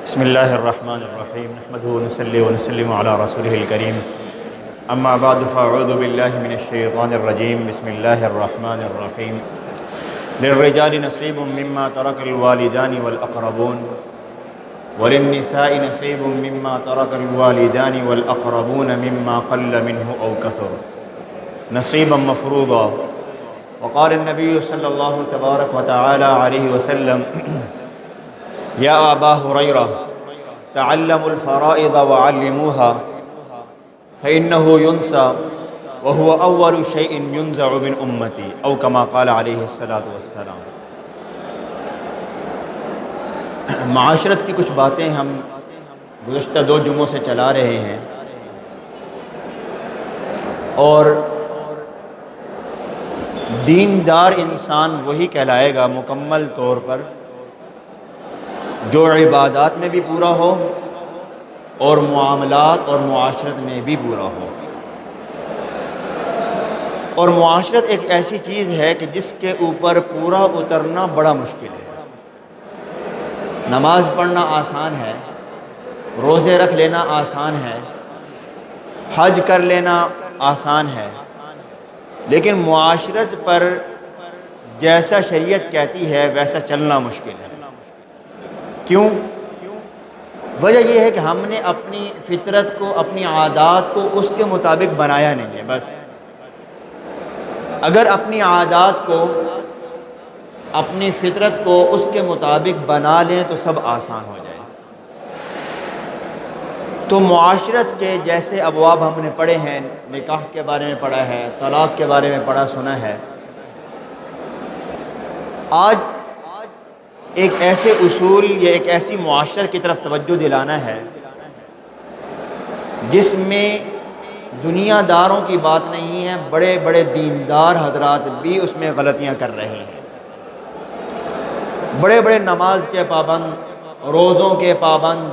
بسم الله الرحمن الرحيم نحمده ونصلي ونسلم على رسوله الكريم أما بعد فأعوذ بالله من الشيطان الرجيم بسم الله الرحمن الرحيم للرجال نصيب مما ترك الوالدان والأقربون وللنساء نصيب مما ترك الوالدان والأقربون مما قل منه أو كثر نصيبا مفروضا. وقال النبي صلى الله تبارك وتعالى عليه وسلم يا أبا هريرة تعلموا الفرائض وعلموها فإنه ينسى وهو أول شيء ينزع من أمتي أو كما قال عليه الصلاة والسلام. معاشرت کی کچھ باتیں ہم گزشتہ 2 جمعوں سے چلا رہے ہیں اور دیندار انسان وہی کہلائے گا مکمل طور پر جو عبادات میں بھی پورا ہو اور معاملات اور معاشرت میں بھی پورا ہو. اور معاشرت ایک ایسی چیز ہے کہ جس کے اوپر پورا اترنا بڑا مشکل ہے. نماز پڑھنا آسان ہے، روزے رکھ لینا آسان ہے، حج کر لینا آسان ہے، لیکن معاشرت پر جیسا شریعت کہتی ہے ویسا چلنا مشکل ہے. کیوں؟ وجہ یہ ہے کہ ہم نے اپنی فطرت کو، اپنی عادات کو اس کے مطابق بنایا نہیں ہے. بس اگر اپنی عادات کو، اپنی فطرت کو اس کے مطابق بنا لیں تو سب آسان ہو جائے. تو معاشرت کے جیسے ابواب ہم نے پڑھے ہیں، نکاح کے بارے میں پڑھا ہے، طلاق کے بارے میں پڑھا سنا ہے. آج ایک ایسے اصول یا ایک ایسی معاشرت کی طرف توجہ دلانا ہے جس میں دنیا داروں کی بات نہیں ہے، بڑے بڑے دیندار حضرات بھی اس میں غلطیاں کر رہے ہیں. بڑے بڑے نماز کے پابند، روزوں کے پابند،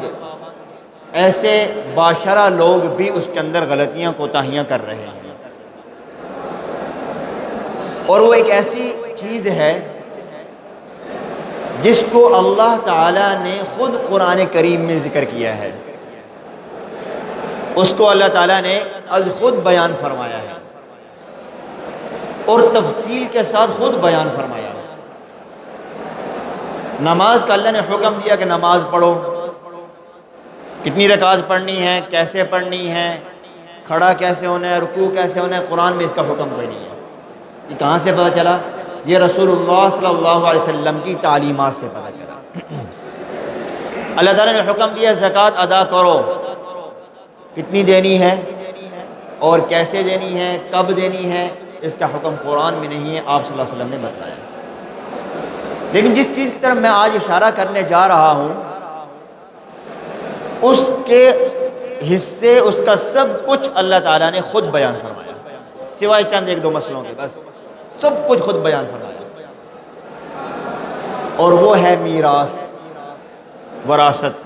ایسے باشرہ لوگ بھی اس کے اندر غلطیاں کوتاہیاں کر رہے ہیں. اور وہ ایک ایسی چیز ہے جس کو اللہ تعالیٰ نے خود قرآن کریم میں ذکر کیا ہے. اس کو اللہ تعالیٰ نے از خود بیان فرمایا ہے اور تفصیل کے ساتھ خود بیان فرمایا ہے. نماز کا اللہ نے حکم دیا کہ نماز پڑھو، کتنی رکعت پڑھنی ہے، کیسے پڑھنی ہے، کھڑا کیسے ہونا ہے، رکوع کیسے ہونا ہے. قرآن میں اس کا حکم کوئی نہیں ہے. یہ کہاں سے پتہ چلا؟ یہ رسول اللہ صلی اللہ علیہ وسلم کی تعلیمات سے پتہ چلا. اللہ تعالیٰ نے حکم دیا زکوٰۃ ادا کرو. کتنی دینی ہے اور کیسے دینی ہے، کب دینی ہے، اس کا حکم قرآن میں نہیں ہے، آپ صلی اللہ علیہ وسلم نے بتایا. لیکن جس چیز کی طرف میں آج اشارہ کرنے جا رہا ہوں اس کے حصے، اس کا سب کچھ اللہ تعالیٰ نے خود بیان فرمایا، سوائے چند 1-2 مسئلوں کے. بس سب کچھ خود بیان فرمایا. اور وہ ہے میراث، وراثت.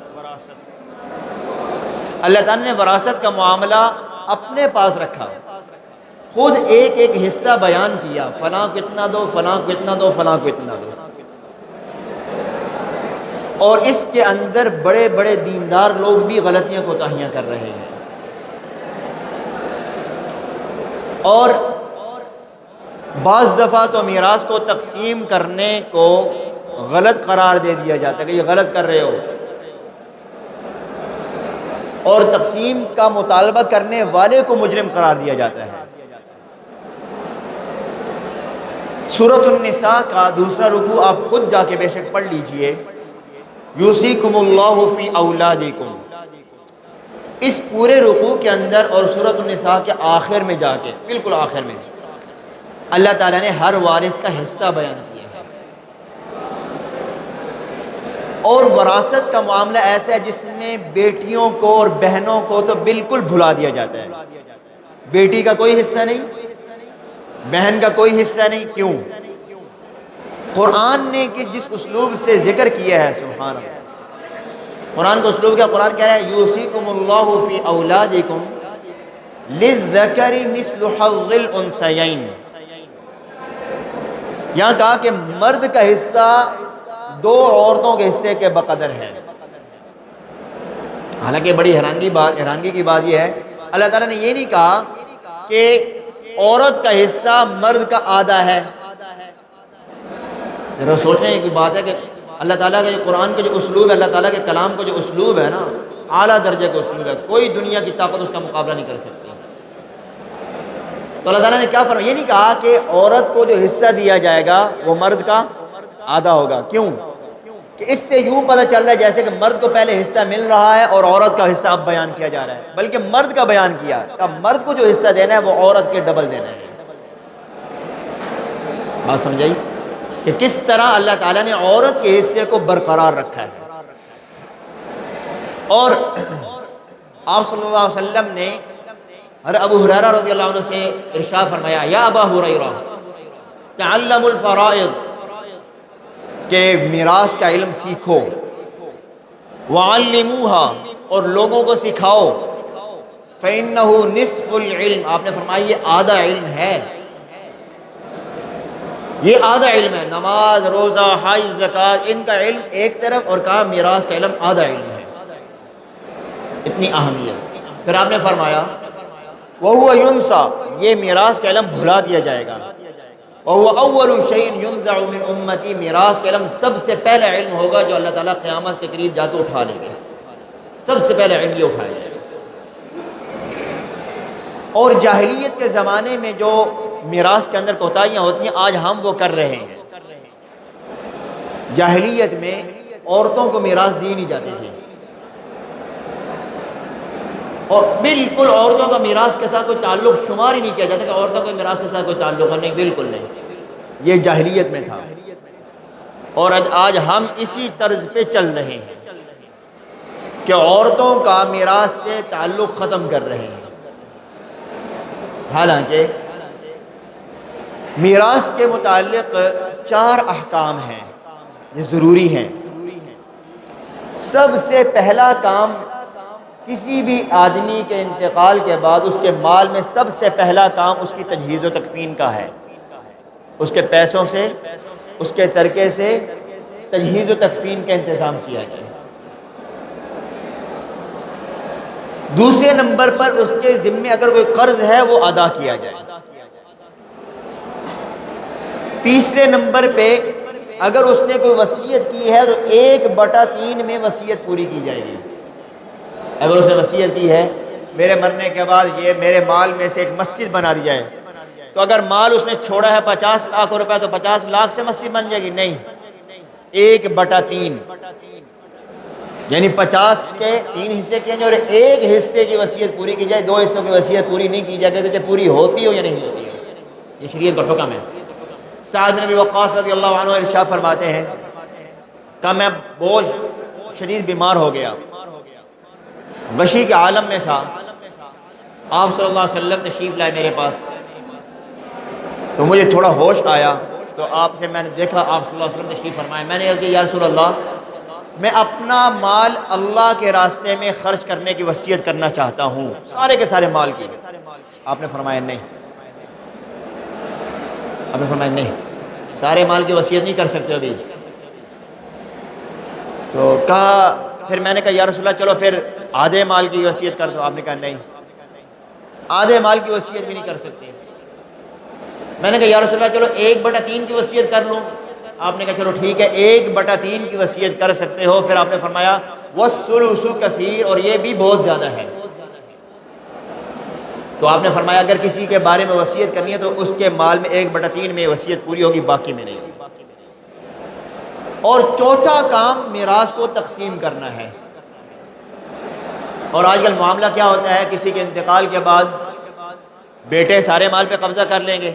اللہ تعالیٰ نے وراثت کا معاملہ اپنے پاس رکھا، خود ایک ایک حصہ بیان کیا، فلاں کو اتنا دو، فلاں کو اتنا دو، فلاں کو اتنا دو. اور اس کے اندر بڑے بڑے دیندار لوگ بھی غلطیاں کوتاہیاں کر رہے ہیں. اور بعض دفعہ تو میراث کو تقسیم کرنے کو غلط قرار دے دیا جاتا ہے کہ یہ غلط کر رہے ہو، اور تقسیم کا مطالبہ کرنے والے کو مجرم قرار دیا جاتا ہے. سورۃ النساء کا 2 رکوع آپ خود جا کے بے شک پڑھ لیجئے. یوصیکم اللہ فی اولادکم، اس پورے رکوع کے اندر اور سورۃ النساء کے آخر میں جا کے، بالکل آخر میں، اللہ تعالیٰ نے ہر وارث کا حصہ بیان کیا ہے. اور وراثت کا معاملہ ایسا ہے جس میں بیٹیوں کو اور بہنوں کو تو بالکل بھلا دیا جاتا ہے. بیٹی کا کوئی حصہ نہیں، بہن کا کوئی حصہ نہیں. کیوں؟ قرآن نے کہ جس اسلوب سے ذکر کیا ہے، سبحان اللہ، قرآن کا اسلوب کیا؟ قرآن کہہ رہا ہے یوصیکم اللہ فی اولادکم للذکر مثل حظ الانثیین. یہاں کہا کہ مرد کا حصہ 2 عورتوں کے حصے کے بقدر ہے. حالانکہ بڑی حیرانگی کی بات یہ ہے، اللہ تعالیٰ نے یہ نہیں کہا کہ عورت کا حصہ مرد کا آدھا ہے۔ ذرا سوچیں کہ بات ہے کہ اللہ تعالیٰ کا جو قرآن کا جو اسلوب ہے، اللہ تعالیٰ کے کلام کا جو اسلوب ہے نا، اعلیٰ درجے کا اسلوب ہے، کوئی دنیا کی طاقت اس کا مقابلہ نہیں کر سکتی۔ تو اللہ تعالیٰ نے کیا فرمایا، یہ نہیں کہا کہ عورت کو جو حصہ دیا جائے گا وہ مرد کا آدھا ہوگا۔ کیوں؟ کہ اس سے یوں پتہ چل رہا ہے جیسے کہ مرد کو پہلے حصہ مل رہا ہے اور عورت کا حصہ اب بیان کیا جا رہا ہے، بلکہ مرد کا بیان کیا کہ مرد کو جو حصہ دینا ہے وہ عورت کے ڈبل دینا ہے۔ بات سمجھائی کہ کس طرح اللہ تعالیٰ نے عورت کے حصے کو برقرار رکھا ہے۔ اور آپ صلی اللہ علیہ وسلم نے ابو ہریرہ رضی اللہ عنہ سے ارشاد فرمایا، یا ابا ہریرہ تعلموا الفرائض، کہ میراث کا علم سیکھو، وعلموها، اور لوگوں کو سکھاؤ، فإنه نصف العلم، آپ نے فرمایا یہ آدھا علم ہے، یہ آدھا علم ہے۔ نماز، روزہ، حج، زکوٰۃ، ان کا علم ایک طرف، اور کہا میراث کا علم آدھا علم ہے۔ اتنی اہمیت۔ پھر آپ نے فرمایا وَهُوَ يُنْسَى، یہ میراث کا علم بھلا دیا جائے گا۔ وَهُوَ أَوَّلُ شَيْءٍ يُنْزَعُ مِنْ أُمَّتِي، میراث کا علم سب سے پہلا علم ہوگا جو اللہ تعالیٰ قیامت کے قریب جا کے اٹھا لیں گے، سب سے پہلا علم یہ اٹھایا جائے گا۔ اور جاہلیت کے زمانے میں جو میراث کے اندر کوتاہیاں ہوتی ہیں آج ہم وہ کر رہے ہیں۔ جاہلیت میں عورتوں کو میراث دی نہیں جاتی تھی، اور بالکل عورتوں کا میراث کے ساتھ کوئی تعلق شمار ہی نہیں کیا جاتا کہ عورتوں کے میراث کے ساتھ کوئی تعلق نہیں، بالکل نہیں، یہ جاہلیت میں تھا۔ اور آج ہم اسی طرز پہ چل رہے ہیں کہ عورتوں کا میراث سے تعلق ختم کر رہے ہیں۔ حالانکہ میراث کے متعلق 4 احکام ہیں، یہ ضروری ہیں۔ سب سے پہلا کام، کسی بھی آدمی کے انتقال کے بعد اس کے مال میں سب سے پہلا کام اس کی تجہیز و تکفین کا ہے، اس کے پیسوں سے، اس کے ترکے سے تجہیز و تکفین کا انتظام کیا جائے۔ دوسرے نمبر پر اس کے ذمے اگر کوئی قرض ہے وہ ادا کیا جائے۔ تیسرے نمبر پہ اگر اس نے کوئی وصیت کی ہے تو 1/3 میں وصیت پوری کی جائے گی۔ اگر اس نے وصیت کی ہے میرے مرنے کے بعد یہ میرے مال میں سے ایک مسجد بنا دی جائے، تو اگر مال اس نے چھوڑا ہے 50 لاکھ روپے تو 50 لاکھ سے مسجد بن جائے گی؟ نہیں، 1/3، یعنی 50 کے 3 حصے کیے جائیں اور 1 حصے کی وصیت پوری کی جائے، 2 حصوں کی وصیت پوری نہیں کی جائے گی، پوری ہوتی ہو یا نہیں ہوتی ہے، یہ شریعت کا حکم ہے۔ سعد بن ابی وقاص رضی اللہ عنہ ارشاد فرماتے ہیں کہ میں بوجھ شدید بیمار ہو گیا، غشی کے عالم میں تھا، آپ صلی اللہ علیہ وسلم تشریف لائے میرے پاس، تو مجھے تھوڑا ہوش آیا، تو آپ سے میں نے دیکھا آپ صلی اللہ علیہ وسلم تشریف فرمائے، میں نے کہا کہ یا رسول اللہ میں اپنا مال اللہ کے راستے میں خرچ کرنے کی وصیت کرنا چاہتا ہوں، سارے کے سارے مال کی۔ آپ نے فرمایا نہیں، آپ نے فرمایا نہیں، سارے مال کی وصیت نہیں کر سکتے ابھی۔ تو کہا، پھر میں نے کہا یا رسول اللہ چلو پھر آدھے مال کی وصیت کر دو۔ آپ نے کہا نہیں، آدھے مال کی وصیت بھی نہیں کر سکتے۔ میں نے کہا یا رسول اللہ چلو 1/3 کی وصیت کر لوں۔ آپ نے کہا چلو ٹھیک ہے 1/3 کی وصیت کر سکتے ہو۔ پھر آپ نے فرمایا وَالثُّلُثُ کثیر، اور یہ بھی بہت زیادہ ہے۔ تو آپ نے فرمایا اگر کسی کے بارے میں وصیت کرنی ہے تو اس کے مال میں 1/3 میں وصیت پوری ہوگی، باقی میں نہیں۔ اور چوتھا کام میراث کو تقسیم کرنا ہے۔ اور آج کل معاملہ کیا ہوتا ہے، کسی کے انتقال کے بعد بیٹے سارے مال پہ قبضہ کر لیں گے،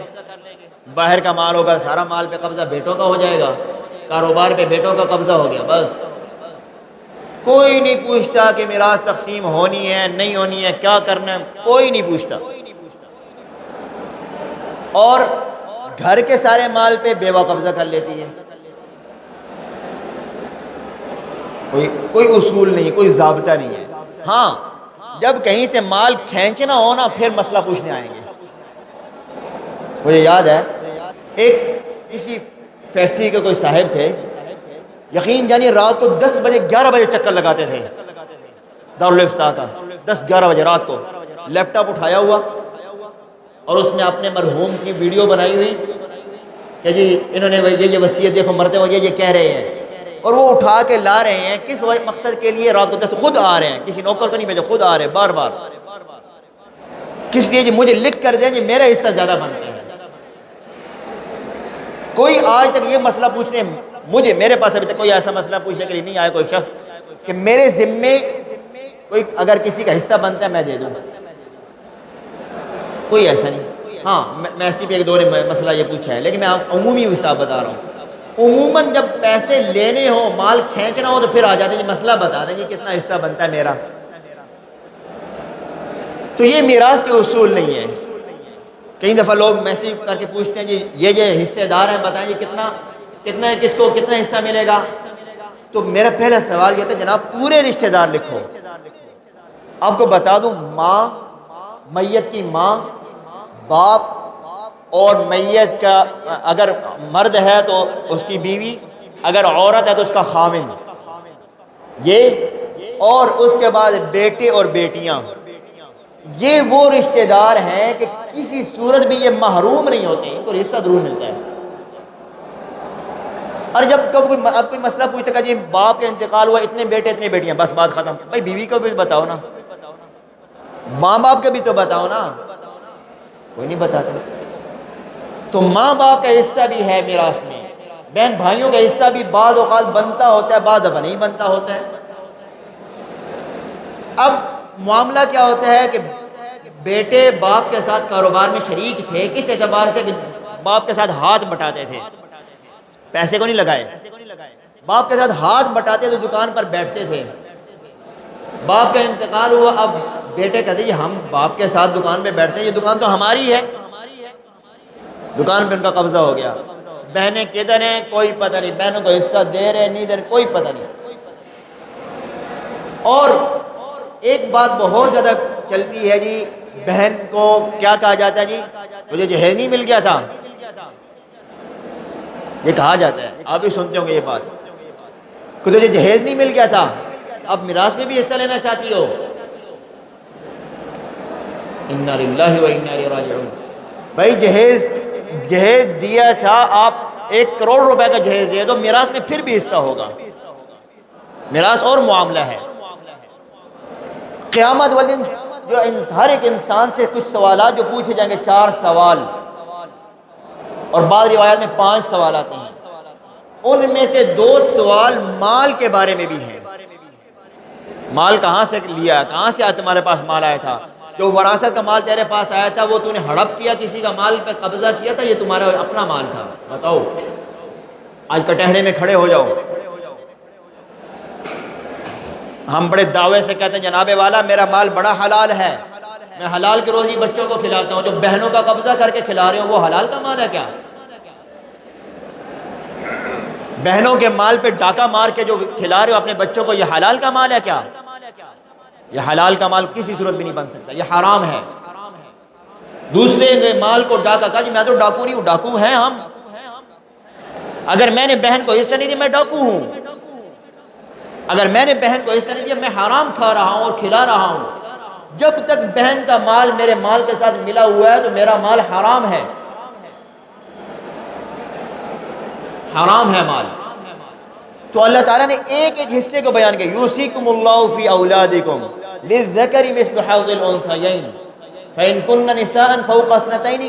باہر کا مال ہوگا سارا مال پہ قبضہ بیٹوں کا ہو جائے گا، کاروبار پہ بیٹوں کا قبضہ ہو گیا، بس کوئی نہیں پوچھتا کہ میراث تقسیم ہونی ہے نہیں ہونی ہے، کیا کرنا ہے، کوئی نہیں پوچھتا۔ اور گھر کے سارے مال پہ بیوہ قبضہ کر لیتی ہے، کوئی اصول نہیں، کوئی ضابطہ نہیں ہے۔ ہاں جب کہیں سے مال کھینچنا ہو نا پھر مسئلہ پوچھنے آئیں گے۔ مجھے یاد ہے ایک کسی فیکٹری کے کوئی صاحب تھے، یقین جانی رات کو 10 بجے 11 بجے چکر لگاتے تھے، دارالفتاح کا 10-11 بجے رات کو لیپ ٹاپ اٹھایا ہوا اور اس میں اپنے مرحوم کی ویڈیو بنائی ہوئی کہ جی انہوں نے یہ وصیت دیکھو مرتے ہوئے یہ کہہ رہے ہیں، اور وہ اٹھا کے لا رہے ہیں کس مقصد کے لیے؟ رات کو 10 خود آ رہے ہیں، کسی نوکر کو نہیں بھیجا، خود آ رہے ہیں بار بار، کس لیے؟ جی مجھے لکھ کر دیں جی میرا حصہ زیادہ بنتا ہے۔ کوئی آج تک یہ مسئلہ پوچھنے مجھے، میرے پاس ابھی تک کوئی ایسا مسئلہ پوچھنے کے لیے نہیں آیا کوئی شخص کہ میرے ذمے کوئی اگر کسی کا حصہ بنتا ہے میں دے دوں، کوئی ایسا نہیں۔ ہاں میں ایسی بھی ایک دور مسئلہ یہ پوچھا ہے، لیکن میں آپ عمومی حساب بتا رہا ہوں۔ عموماً جب پیسے لینے ہو، مال کھینچنا ہو تو پھر آ جاتے ہیں جی مسئلہ بتا دیں جی کتنا حصہ بنتا ہے میرا۔ تو یہ میراث کے اصول نہیں ہے۔ کئی دفعہ لوگ میسیج کر کے پوچھتے ہیں جی یہ حصے دار ہیں بتائیں جی کتنا کس کو کتنا حصہ ملے گا؟ تو میرا پہلا سوال یہ تھا جناب پورے رشتہ دار لکھو۔ آپ کو بتا دوں، ماں، میت کی ماں، باپ، اور میت کا اگر مرد ہے تو اس کی بیوی، اگر عورت ہے تو اس کا خاوند، یہ، اور اس کے بعد بیٹے اور بیٹیاں، یہ وہ رشتہ دار ہیں کہ کسی صورت بھی یہ محروم نہیں ہوتے، ان کو حصہ ضرور ملتا ہے۔ اور جب اب کوئی مسئلہ پوچھتا کہ جی باپ کا انتقال ہوا، اتنے بیٹے اتنے بیٹیاں، بس بات ختم۔ بھائی بیوی کو بھی بتاؤ نا، ماں باپ کے بھی تو بتاؤ نا، کوئی نہیں بتاتا۔ تو ماں باپ کا حصہ بھی ہے میراث میں، بہن بھائیوں کا حصہ بھی بعض اوقات بنتا ہوتا ہے، بعض دفعہ نہیں بنتا ہوتا ہے۔ اب معاملہ کیا ہوتا ہے کہ بیٹے باپ کے ساتھ کاروبار میں شریک تھے، کس اعتبار سے کہ باپ کے ساتھ ہاتھ بٹاتے تھے، پیسے کو نہیں لگائے، باپ کے ساتھ ہاتھ بٹاتے تو دکان پر بیٹھتے تھے۔ باپ کا انتقال ہوا، اب بیٹے کہتے ہیں ہم باپ کے ساتھ دکان پہ بیٹھتے ہیں، یہ دکان تو ہماری ہے، دکان پہ ان کا قبضہ ہو گیا۔ بہنیں کدھر ہیں کوئی پتہ نہیں، بہنوں کو حصہ دے رہے نہیں دے رہے کوئی پتہ نہیں۔ اور ایک بات بہت زیادہ چلتی ہے جی، بہن کو کیا کہا جاتا ہے جی تجھے جہیز نہیں مل گیا تھا، یہ کہا جاتا ہے، آپ بھی سنتے ہوں گے یہ بات کہ تجھے جہیز نہیں مل گیا تھا، اب میراث میں بھی حصہ لینا چاہتی ہو۔ انا للہ و انا الیہ راجعون۔ بھائی جہیز دیا تھا، آپ 1 کروڑ روپے کا جہیز دے دو، میراث میں پھر بھی حصہ ہوگا، میراث اور معاملہ ہے۔ قیامت والے دن جو ہر ایک انسان سے کچھ سوالات جو پوچھے جائیں گے، 4 سوال، اور بعض روایات میں 5 سوال آتے ہیں، ان میں سے 2 سوال مال کے بارے میں بھی ہیں۔ مال کہاں سے لیا، کہاں سے تمہارے پاس مال آیا تھا؟ جو وراثت کا مال تیرے پاس آیا تھا وہ تو نے ہڑپ کیا، کسی کا مال پہ قبضہ کیا تھا، یہ تمہارا اپنا مال تھا؟ بتاؤ، آج کٹہرے میں کھڑے ہو جاؤ، ہم بڑے دعوے سے کہتے ہیں جناب والا میرا مال بڑا حلال ہے، میں حلال کی روزی بچوں کو کھلاتا ہوں، جو بہنوں کا قبضہ کر کے کھلا رہے ہو وہ حلال کا مال ہے کیا؟ بہنوں کے مال پہ ڈاکہ مار کے جو کھلا رہے ہو اپنے بچوں کو، یہ حلال کا مال ہے کیا؟ یہ حلال کا مال کسی صورت بھی نہیں بن سکتا، یہ حرام ہے۔ دوسرے نے مال کو ڈاکہ کہا جی میں تو ڈاکو نہیں ہوں، ڈاکو ہیں ہم، اگر میں نے بہن کو حصہ نہیں دیا میں ڈاکو ہوں، اگر میں نے بہن کو حصہ نہیں دیا میں حرام کھا رہا ہوں اور کھلا رہا ہوں۔ جب تک بہن کا مال میرے مال کے ساتھ ملا ہوا ہے تو میرا مال حرام ہے، حرام ہے مال۔ تو اللہ تعالیٰ نے ایک ایک حصے کو بیان کیا، یوصیکم اللہ فی اولادکم للذکر مثل حظ الانثیین فإن کن نساء فوق اثنتین،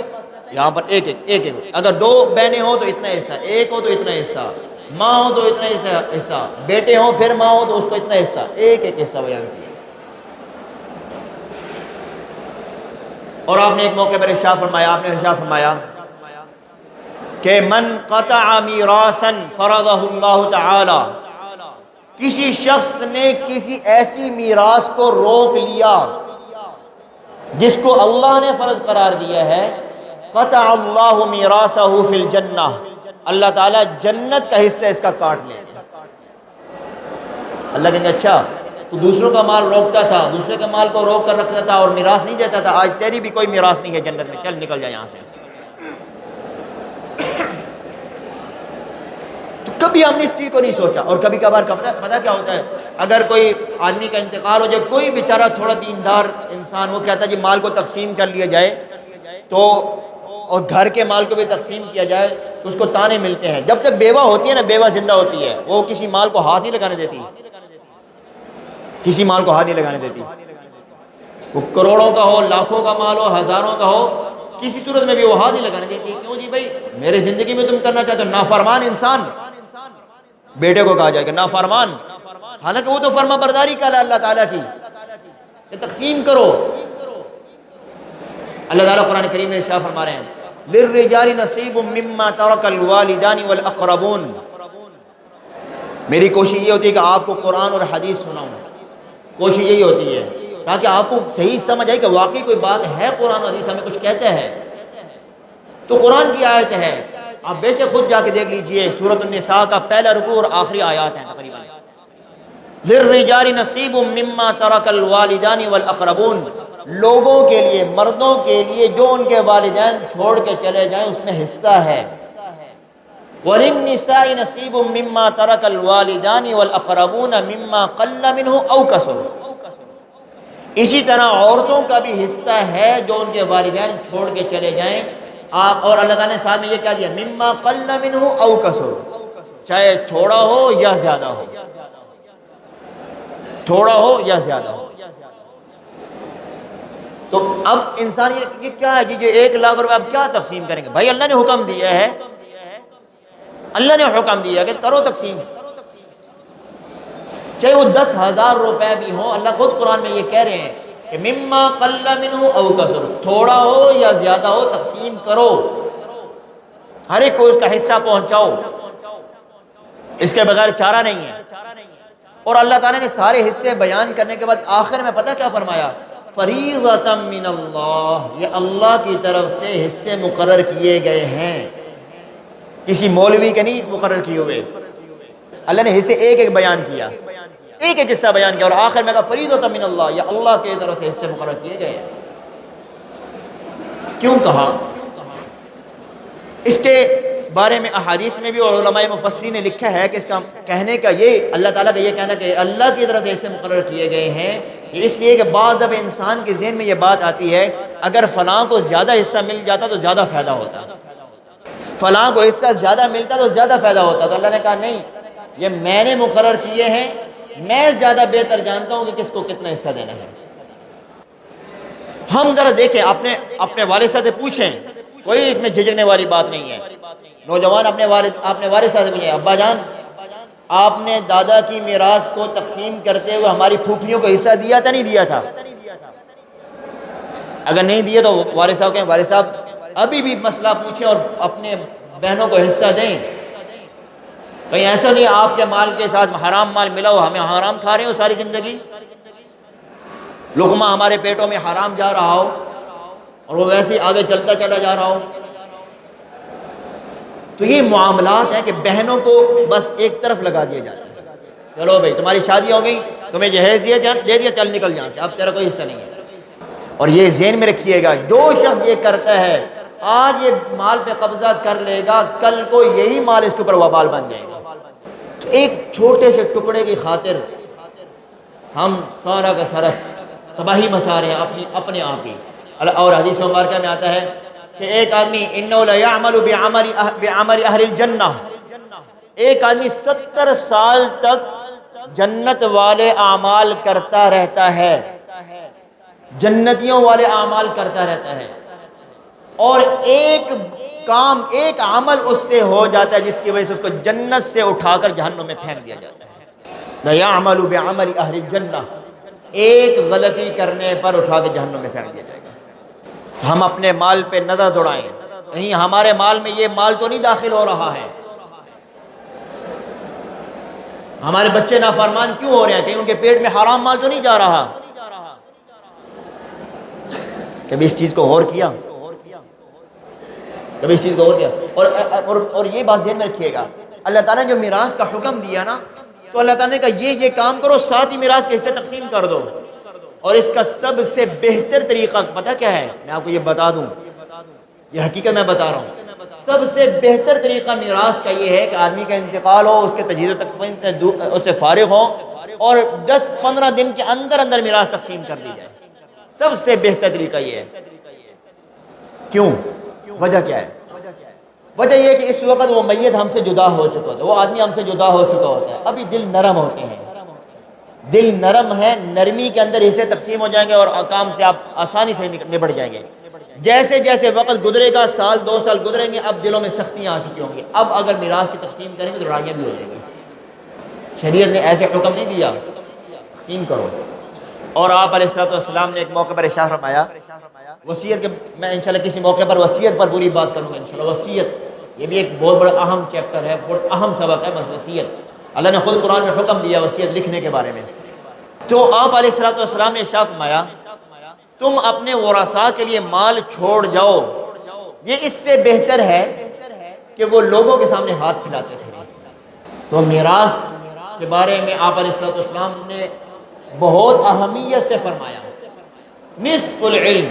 یہاں پر ایک ایک اگر 2 بہنیں ہوں تو اتنا حصہ، ایک ہو تو اتنا حصہ، ماں ہو تو اتنا حصہ، بیٹے ہوں پھر ماں ہو تو اس کو اتنا حصہ، ایک ایک حصہ بیان کیا۔ اور آپ نے ایک موقع پر ارشاد فرمایا کہ من قطع میراثا فرضہ اللہ تعالی، کسی شخص نے کسی ایسی میراث کو روک لیا جس کو اللہ نے فرض قرار دیا ہے، قطع اللہ میراثہ فی الجنہ، اللہ تعالیٰ جنت کا حصہ اس کا کاٹ لے۔ اللہ کہیں گے اچھا تو دوسروں کا مال روکتا تھا، دوسرے کے مال کو روک کر رکھتا تھا اور میراث نہیں دیتا تھا، آج تیری بھی کوئی میراث نہیں ہے جنت میں، چل نکل جا یہاں سے۔ تو کبھی ہم نے اس چیز کو نہیں سوچا. اور کبھی کبھار پتہ کیا ہوتا ہے، اگر کوئی آدمی کا انتقال ہو جائے، کوئی بیچارہ تھوڑا دیندار انسان، وہ کہتا ہے جی مال کو تقسیم کر لیا جائے تو، اور گھر کے مال کو بھی تقسیم کیا جائے، تو اس کو تانے ملتے ہیں. جب تک بیوہ ہوتی ہے نا، بیوہ زندہ ہوتی ہے، وہ کسی مال کو ہاتھ نہیں لگانے دیتی، کسی مال کو ہاتھ نہیں لگانے دیتی. وہ کروڑوں کا ہو، لاکھوں کا مال ہو، ہزاروں کا ہو، کسی صورت میں بھی وہ ہاتھ نہیں لگانے دیتی. کیوں جی بھائی، میرے زندگی میں تم کرنا چاہتے ہو. نافرمان انسان بیٹے کو کہا جائے گا نافرمان، حالانکہ وہ تو فرما برداری کا ہے اللہ تعالیٰ کی، کہ تقسیم کرو. اللہ تعالیٰ قرآن کریم میں ارشاد فرما رہے ہیں للرجال نصیب مما ترک الوالدان والاقربون. میری کوشش یہ ہوتی ہے کہ آپ کو قرآن اور حدیث سناؤں، کوشش یہی ہوتی ہے تاکہ آپ کو صحیح سمجھ آئے کہ واقعی کوئی بات ہے، قرآن اور حدیث ہمیں کچھ کہتا ہے. تو قرآن کی آیت ہے، آپ بے شک خود جا کے دیکھ لیجئے، سورۃ النساء کا پہلا رکوع اور آخری آیات ہیں تقریباً. للرجال نصیب مما ترک الوالدان والاقربون. لوگوں کے لیے، مردوں کے لیے جو ان کے والدین چھوڑ کے چلے جائیں اس میں حصہ ہے. وللنساء نصیب مما ترک الوالدان والاقربون مما قل منه او کثر. اسی طرح عورتوں کا بھی حصہ ہے جو ان کے والدین چھوڑ کے چلے جائیں. آپ اور اللہ تعالیٰ نے ساتھ میں یہ کہہ دیا مما قل منه او کثر، چاہے تھوڑا ہو یا زیادہ ہو، تھوڑا ہو یا زیادہ ہو. تو اب انسان یہ کیا ہے جی، جو 1 لاکھ روپے اب کیا تقسیم کریں گے؟ بھائی اللہ نے حکم دیا ہے، اللہ نے حکم دیا کہ کرو تقسیم، چاہے وہ 10,000 روپے بھی ہوں. اللہ خود قرآن میں یہ کہہ رہے ہیں کہ مما قل منہ او کثر، تھوڑا ہو یا زیادہ ہو تقسیم کرو، ہر ایک کو اس کا حصہ پہنچاؤ، اس کے بغیر چارہ نہیں ہے. اور اللہ تعالیٰ نے سارے حصے بیان کرنے کے بعد آخر میں پتہ کیا فرمایا؟ فریضۃ من اللہ، یہ اللہ کی طرف سے حصے مقرر کیے گئے ہیں، کسی مولوی کے نہیں مقرر کیے ہوئے. اللہ نے حصے ایک ایک بیان کیا، ایک ایک حصہ بیان کیا، اور آخر میں کہا فریضۃ من اللہ، یہ اللہ کی طرف سے حصے مقرر کیے گئے ہیں. کیوں کہا؟ اس کے بارے میں احادیث میں بھی اور علماء مفسرین نے لکھا ہے کہ اس کا کہنے کا یہ، اللہ تعالیٰ کا یہ کہنا کہ اللہ کی طرف سے حصے مقرر کیے گئے ہیں، اس لیے کہ بعض جب انسان کے ذہن میں یہ بات آتی ہے اگر فلاں کو زیادہ حصہ مل جاتا تو زیادہ فائدہ ہوتا، فلاں کو حصہ زیادہ ملتا تو زیادہ فائدہ ہوتا. تو اللہ نے کہا نہیں، یہ میں نے مقرر کیے ہیں، میں زیادہ بہتر جانتا ہوں کہ کس کو کتنا حصہ دینا ہے. ہم ذرا دیکھیں، اپنے والد صاحب سے پوچھیں، کوئی اس میں جھجکنے والی بات نہیں ہے. نوجوان اپنے والد صاحب سے پوچھیں، ابا جان آپ نے دادا کی میراث کو تقسیم کرتے ہوئے ہماری پھوپھیوں کو حصہ دیا تھا نہیں دیا تھا؟ اگر نہیں دیا تو والد صاحب کہیں والد صاحب ابھی بھی مسئلہ پوچھیں اور اپنے بہنوں کو حصہ دیں. کہیں ایسا نہیں آپ کے مال کے ساتھ حرام مال ملا ہو، ہمیں حرام کھا رہے ہو ساری زندگی، لقمہ ہمارے پیٹوں میں حرام جا رہا ہو اور وہ ویسے ہی آگے چلتا چلا جا رہا ہو. تو یہ معاملات ہیں کہ بہنوں کو بس ایک طرف لگا دیا جاتا ہے، چلو بھائی تمہاری شادی ہو گئی، تمہیں جہیز دے دیا، چل نکل یہاں سے، اب تیرا کوئی حصہ نہیں ہے. اور یہ ذہن میں رکھیے گا، جو شخص یہ کرتا ہے آج یہ مال پہ قبضہ کر لے گا، کل کو یہی مال اس کے اوپر وبال بن جائے گا. تو ایک چھوٹے سے ٹکڑے کی خاطر ہم سارا کا سارا تباہی مچا رہے ہیں اپنے آپ ہی. اور حدیث مبارکہ میں آتا ہے کہ ایک آدمی اِنَّهُ لَيَعْمَلُ بِعَمَلِ أَهْلِ الْجَنَّةِ، ایک آدمی 70 سال تک جنت والے اعمال کرتا رہتا ہے، جنتیوں والے اعمال کرتا رہتا ہے، اور ایک کام، ایک عمل اس سے ہو جاتا ہے جس کی وجہ سے اس کو جنت سے اٹھا کر جہنم میں پھینک دیا جاتا ہے. لَيَعْمَلُ بِعَمَلِ أَهْلِ الْجَنَّةِ، ایک غلطی کرنے پر اٹھا کے جہنم میں پھینک دیا جائے گا. ہم اپنے مال پہ نظر دوڑائیں، کہیں ہمارے مال میں یہ مال تو نہیں داخل ہو رہا ہے، ہمارے بچے نافرمان کیوں ہو رہے ہیں، کہیں ان کے پیٹ میں حرام مال تو نہیں جا رہا. کبھی اس چیز کو غور کیا؟ کبھی اس چیز کو غور کیا؟ اور یہ بات ذہن میں رکھیے گا، اللہ تعالیٰ نے جو میراث کا حکم دیا نا، تو اللہ تعالیٰ نے کہا یہ کام کرو، ساتھ ہی میراث کے حصے تقسیم کر دو. اور اس کا سب سے بہتر طریقہ پتہ کیا ہے؟ میں آپ کو یہ بتا دوں، یہ حقیقت میں بتا رہا ہوں. سب سے بہتر طریقہ میراث کا یہ ہے کہ آدمی کا انتقال ہو، اس کے تجہیز و تکفین سے اس سے فارغ ہو، اور 10-15 دن کے اندر اندر میراث تقسیم کر دی جائے۔ سب سے بہتر طریقہ یہ ہے۔ کیوں؟ وجہ کیا ہے؟ وجہ یہ ہے کہ اس وقت وہ میت ہم سے جدا ہو چکا ہوتا ہے، وہ آدمی ہم سے جدا ہو چکا ہوتا ہے، ابھی دل نرم ہوتے ہیں، دل نرم ہے، نرمی کے اندر حصے تقسیم ہو جائیں گے اور کام سے آپ آسانی سے نبٹ جائیں گے۔ جیسے جیسے وقت گزرے گا، سال 2 سال گزریں گے، اب دلوں میں سختیاں آ چکی ہوں گی، اب اگر میراث کی تقسیم کریں گے تو لڑائیاں بھی ہو جائیں گی۔ شریعت نے ایسے حکم نہیں دیا تقسیم کرو۔ اور آپ علیہ السلام نے ایک موقع پر ارشاد فرمایا، وصیت کے، میں انشاءاللہ کسی موقع پر وصیت پر پوری بات کروں گا انشاءاللہ۔ وصیت یہ بھی ایک بہت بڑا اہم چیپٹر ہے، بہت اہم سبق ہے وصیت۔ اللہ نے خود قرآن میں حکم دیا وصیت لکھنے کے بارے میں۔ تو آپ علیہ السلام نے ارشاد فرمایا، تم اپنے ورثاء کے لیے مال چھوڑ جاؤ، یہ اس سے بہتر ہے کہ وہ لوگوں کے سامنے ہاتھ پھیلاتے تھے۔ تو میراث کے بارے میں آپ علیہ السلام نے بہت اہمیت سے فرمایا، نصف العلم،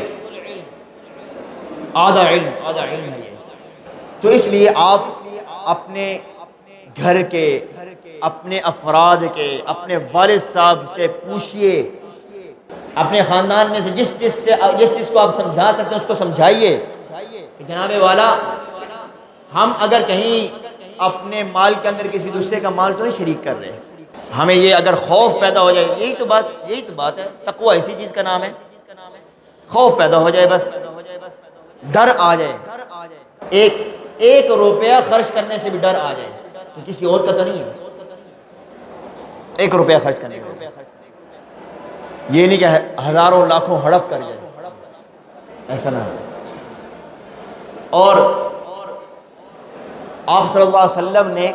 آدھا علم ہے یہ۔ تو اس لیے آپ اپنے گھر کے، اپنے افراد کے، اپنے والد صاحب سے پوچھئے، اپنے خاندان میں سے جس چیز کو آپ سمجھا سکتے ہیں اس کو سمجھائیے کہ جناب والا، ہم اگر کہیں اپنے مال کے اندر کسی دوسرے کا مال تو نہیں شریک کر رہے، ہمیں یہ اگر خوف پیدا ہو جائے، یہی تو بات ہے، تقوی اسی چیز کا نام ہے، خوف پیدا ہو جائے، بس ڈر آ جائے، ایک روپیہ خرچ کرنے سے بھی ڈر آ جائے کہ کسی اور کا تو نہیں ہے، 1 روپیہ خرچ کرنے کا، یہ نہیں کہ ہزاروں لاکھوں ہڑپ کر جائے، ایسا نہ ہو۔ اور آپ صلی اللہ علیہ وسلم نے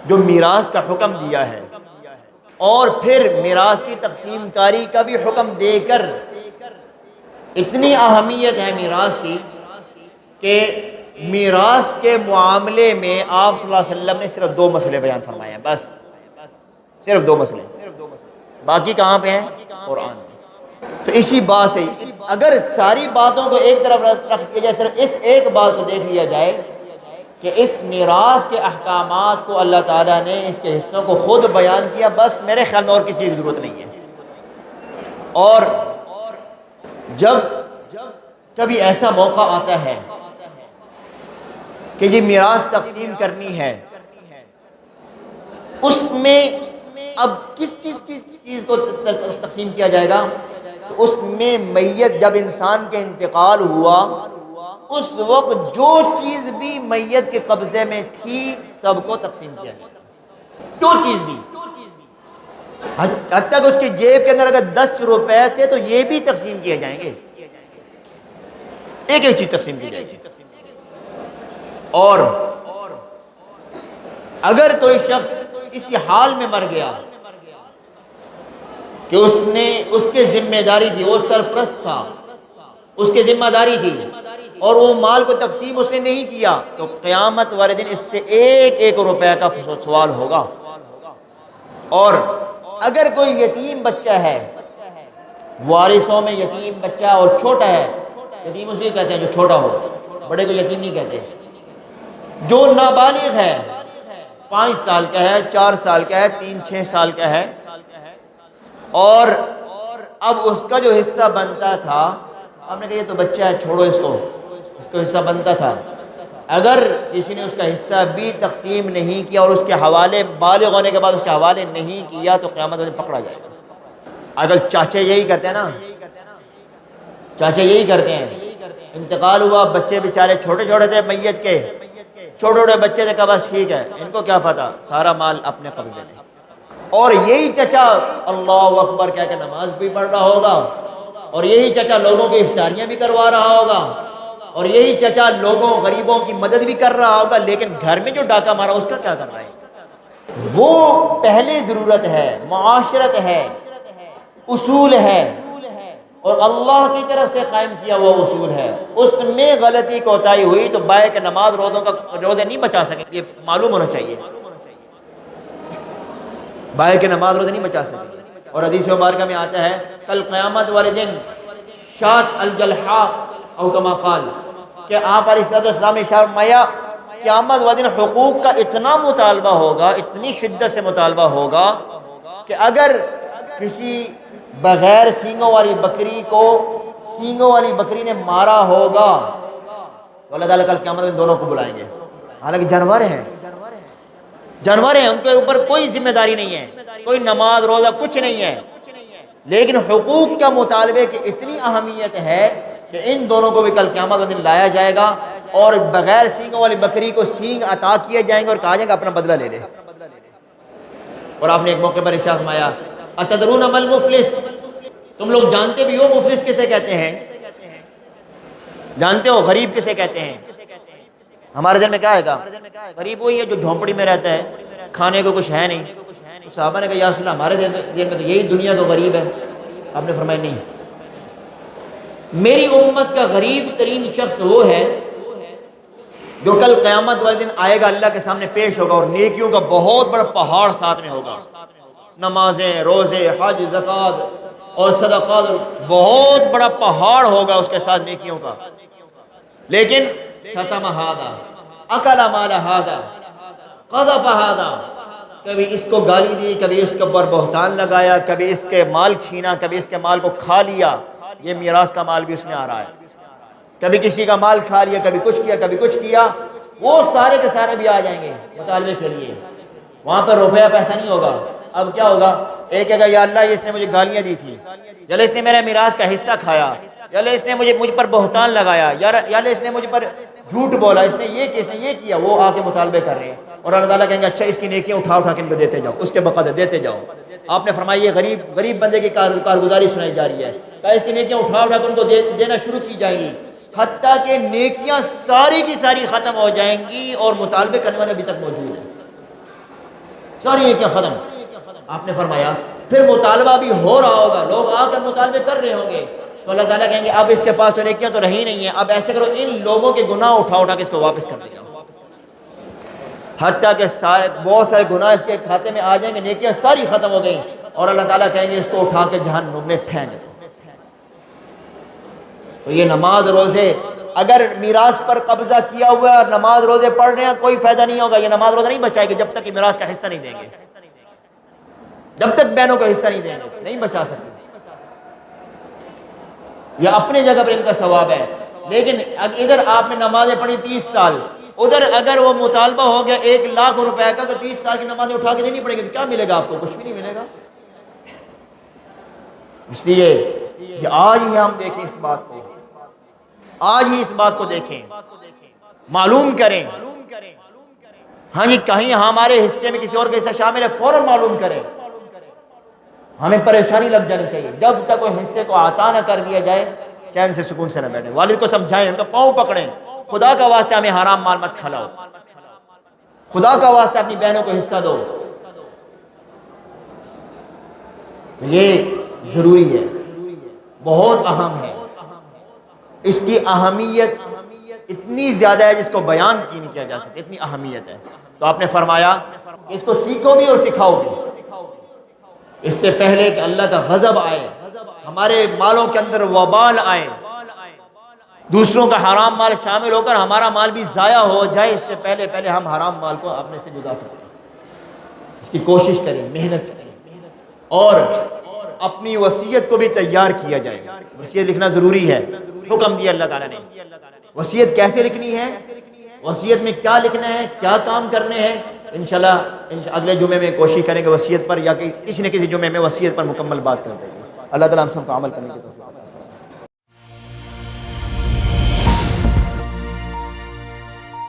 جو میراث کا حکم دیا ہے، اور پھر میراث کی تقسیم کاری کا بھی حکم دے کر، اتنی اہمیت ہے میراث کی کہ میراث کے معاملے میں آپ صلی اللہ علیہ وسلم نے صرف 2 مسئلے بیان فرمائے ہیں، بس صرف 2 مسئلے، باقی کہاں پہ ہیں؟ قرآن میں۔ تو اسی بات سے اگر ساری باتوں کو ایک طرف رکھ دیا جائے، صرف اس ایک بات کو دیکھ لیا جائے کہ اس میراث کے احکامات کو اللہ تعالیٰ نے اس کے حصوں کو خود بیان کیا، بس میرے خیال میں اور کسی چیز کی ضرورت نہیں ہے۔ اور جب کبھی ایسا موقع آتا ہے کہ یہ میراث تقسیم کرنی ہے، اس میں اب کس چیز کو تقسیم کیا جائے گا، تو اس میں میت جب انسان کے انتقال ہوا، اس وقت جو چیز بھی میت کے قبضے میں تھی سب کو تقسیم کیا جائے گا، جو چیز بھی، حتیٰ کہ اس کی جیب کے اندر اگر 10 روپے تھے تو یہ بھی تقسیم کیے جائیں گے، ایک چیز تقسیم کی جائے گی۔ اور اگر کوئی شخص اسی حال میں مر گیا کہ اس کے ذمہ داری تھی، وہ سرپرست تھا، اس کے ذمہ داری تھی، اور وہ مال کو تقسیم اس نے نہیں کیا، تو قیامت والے دن اس سے 1 روپے کا سوال ہوگا۔ اور اگر کوئی یتیم بچہ ہے، وارثوں میں یتیم بچہ اور چھوٹا ہے، یتیم اسی کہتے ہیں جو چھوٹا ہو، بڑے کو یتیم نہیں کہتے، جو نابالغ ہے، 5 سال کا ہے، 4 سال کا ہے، 3-6 سال کا ہے، اور اب اس کا جو حصہ بنتا تھا، آپ نے کہا یہ تو بچہ ہے، چھوڑو اس کو حصہ بنتا تھا، اگر کسی نے اس کا حصہ بھی تقسیم نہیں کیا اور اس کے حوالے بالغ ہونے کے بعد اس کے حوالے نہیں کیا تو قیامت میں پکڑا جائے گا۔ اگر چاچے یہی کرتے ہیں نا، چاچے یہی کرتے ہیں، انتقال ہوا، بچے بیچارے چھوٹے چھوٹے تھے میت کے، چھوٹے چھوٹے بچے تھے، کہا بس ٹھیک ہے، ان کو کیا پتا، سارا مال اپنے قبضے میں، اور یہی چچا اللہ اکبر کہہ کے نماز بھی پڑھ رہا ہوگا، اور یہی چچا لوگوں کی افطاریاں بھی کروا رہا ہوگا، اور یہی چچا لوگوں غریبوں کی مدد بھی کر رہا ہوگا، لیکن گھر میں جو ڈاکہ مارا اس کا کیا کر رہا ہے؟ وہ پہلے ضرورت ہے، معاشرت ہے، اصول ہے، اور اللہ کی طرف سے قائم کیا وہ اصول ہے، اس میں غلطی کوتاہی ہوئی تو بائے کہ نماز روزے نہیں بچا سکے، یہ معلوم ہونا چاہیے، بائے کہ نماز روزے نہیں بچا سکے۔ اور حدیث مبارکہ میں آتا ہے کل قیامت والے دن شات الجلحاء او کما قال، کہ آپ علیہ السلام نے ارشاد فرمایا قیامت والے دن حقوق کا اتنا مطالبہ ہوگا، اتنی شدت سے مطالبہ ہوگا کہ اگر کسی بغیر سینگوں والی بکری کو سینگوں والی بکری نے مارا ہوگا تو اللہ تعالیٰ کل قیامت میں دونوں کو بلائیں گے. حالانکہ جانور ہیں، ان کے اوپر کوئی ذمہ داری نہیں ہے، کوئی نماز روزہ کچھ نہیں ہے، لیکن حقوق کا مطالبے کی اتنی اہمیت ہے کہ ان دونوں کو بھی کل قیامت کے دن لایا جائے گا اور بغیر سینگوں والی بکری کو سینگ عطا کیے جائیں گے اور کہا جائے گا اپنا بدلہ لے لے. اور آپ نے ایک موقع پر ارشاد فرمایا اتدرون ما المفلس، تم لوگ جانتے بھی ہو مفلس کسے کہتے ہیں؟ جانتے ہو غریب کسے کہتے ہیں؟ ہمارے دل میں کیا آئے گا؟ غریب وہی ہے جو جھونپڑی میں رہتا ہے، کھانے کو کچھ ہے نہیں. صحابہ نے کہا یا رسول اللہ ہمارے دل میں تو یہی دنیا تو غریب ہے. آپ نے فرمایا نہیں، میری امت کا غریب ترین شخص وہ ہے جو کل قیامت والے دن آئے گا، اللہ کے سامنے پیش ہوگا اور نیکیوں کا بہت بڑا پہاڑ ساتھ میں ہوگا، نمازیں، روزے، حج، زکوٰۃ اور صدقات، بہت بڑا پہاڑ ہوگا اس کے ساتھ نیکیوں کا. لیکن شتم ہذا، اکل مال ہذا، قذف ہذا، کبھی اس کو گالی دی، کبھی اس کے اوپر بہتان لگایا، کبھی اس کے مال چھینا، کبھی اس کے مال کو کھا لیا. یہ میراث کا مال بھی اس میں آ رہا ہے. کبھی کسی کا مال کھا لیا، کبھی کچھ کیا، کبھی کچھ کیا. وہ سارے کے سارے بھی آ جائیں گے مطالبے کے لیے. وہاں پر روپیہ پیسہ نہیں ہوگا. اب کیا ہوگا؟ ایک کہے گا یا اللہ اس نے مجھے گالیاں دی تھی، یا اللہ اس نے میرا میراث کا حصہ کھایا، یا اللہ اس نے مجھ پر بہتان لگایا، یا اللہ اس نے مجھ پر جھوٹ بولا، اس نے یہ کیا. وہ آ کے مطالبے کر رہے ہیں اور اللہ تعالیٰ کہیں گے اچھا اس کی نیکیاں اٹھا کے ان کو دیتے جاؤ، اس کے بقدر دیتے جاؤ. آپ نے فرمایا یہ غریب بندے کی کارگزاری سنائی جا رہی ہے. کہا اس کی نیکیاں اٹھا کے ان کو دینا شروع کی جائیں گی، حتیٰ کہ نیکیاں ساری کی ساری ختم ہو جائیں گی اور مطالبے کرنے والے ابھی تک موجود ہیں. ساری نیکیاں ختم. آپ نے فرمایا پھر مطالبہ بھی ہو رہا ہوگا، لوگ آ کر مطالبے کر رہے ہوں گے، تو اللہ تعالیٰ کہیں گے اب اس کے پاس تو نیکیاں تو رہی نہیں ہیں، اب ایسے کرو ان لوگوں کے گناہ اٹھا کے اس کو واپس کر دیا. حتیٰ کہ بہت سارے گناہ اس کے کھاتے میں آ جائیں گے، نیکیاں ساری ختم ہو گئیں اور اللہ تعالیٰ کہیں گے اس کو اٹھا کے جہنم میں پھینک دو. تو یہ نماز روزے اگر میراث پر قبضہ کیا ہوا ہے اور نماز روزے پڑھ رہے ہیں کوئی فائدہ نہیں ہوگا. یہ نماز روزہ نہیں بچائے گی جب تک کہ میراث کا حصہ نہیں دیں گے، جب تک بہنوں کا حصہ نہیں دیں گے نہیں بچا سکتے. یہ اپنے جگہ پر ان کا ثواب ہے. لیکن ادھر آپ نے نمازیں پڑھی 30 سال، ادھر اگر وہ مطالبہ ہو گیا 1,00,000 روپے کا تو 30 سال کی نمازیں اٹھا کے دینی پڑے گی تو کیا ملے گا آپ کو؟ کچھ بھی نہیں ملے گا. اس لیے کہ آج ہی ہم دیکھیں اس بات کو، آج ہی اس بات کو دیکھیں، معلوم کریں. ہاں جی کہیں ہمارے حصے میں کسی اور کا حصہ شامل ہے فوراً معلوم کریں. ہمیں پریشانی لگ جانی چاہیے جب تک وہ حصے کو عطا نہ کر دیا جائے چین سے سکون سے نہ بیٹھیں. والد کو سمجھائیں، ان کا پاؤں پکڑیں، خدا کا واسطہ ہمیں حرام مال مت کھلاؤ، خدا کا واسطہ اپنی بہنوں کو حصہ دو. یہ ضروری ہے، بہت اہم ہے. اس کی اہمیت اتنی زیادہ ہے جس کو بیان کی نہیں کیا جا سکتا، اتنی اہمیت ہے. تو آپ نے فرمایا کہ اس کو سیکھو بھی اور سکھاؤ بھی، اس سے پہلے کہ اللہ کا غضب آئے، ہمارے مالوں کے اندر وبال آئے، دوسروں کا حرام مال شامل ہو کر ہمارا مال بھی ضائع ہو جائے، اس سے پہلے ہم حرام مال کو اپنے سے جدا کریں. اس کی کوشش کریں، محنت کریں اور اپنی وصیت کو بھی تیار کیا جائے. وصیت لکھنا ضروری ہے، حکم دیا اللہ تعالیٰ نے. وصیت کیسے لکھنی ہے، وصیت میں کیا لکھنا ہے، کیا کام کرنے ہیں، انشاءاللہ اگلے جمعے میں کوشش کریں گے وصیت پر، یا کہ کسی نہ کسی جمعے میں وصیت پر مکمل بات کر دیں گے. اللہ تعالیٰ ہم سب کو عمل کرنے کی توفیق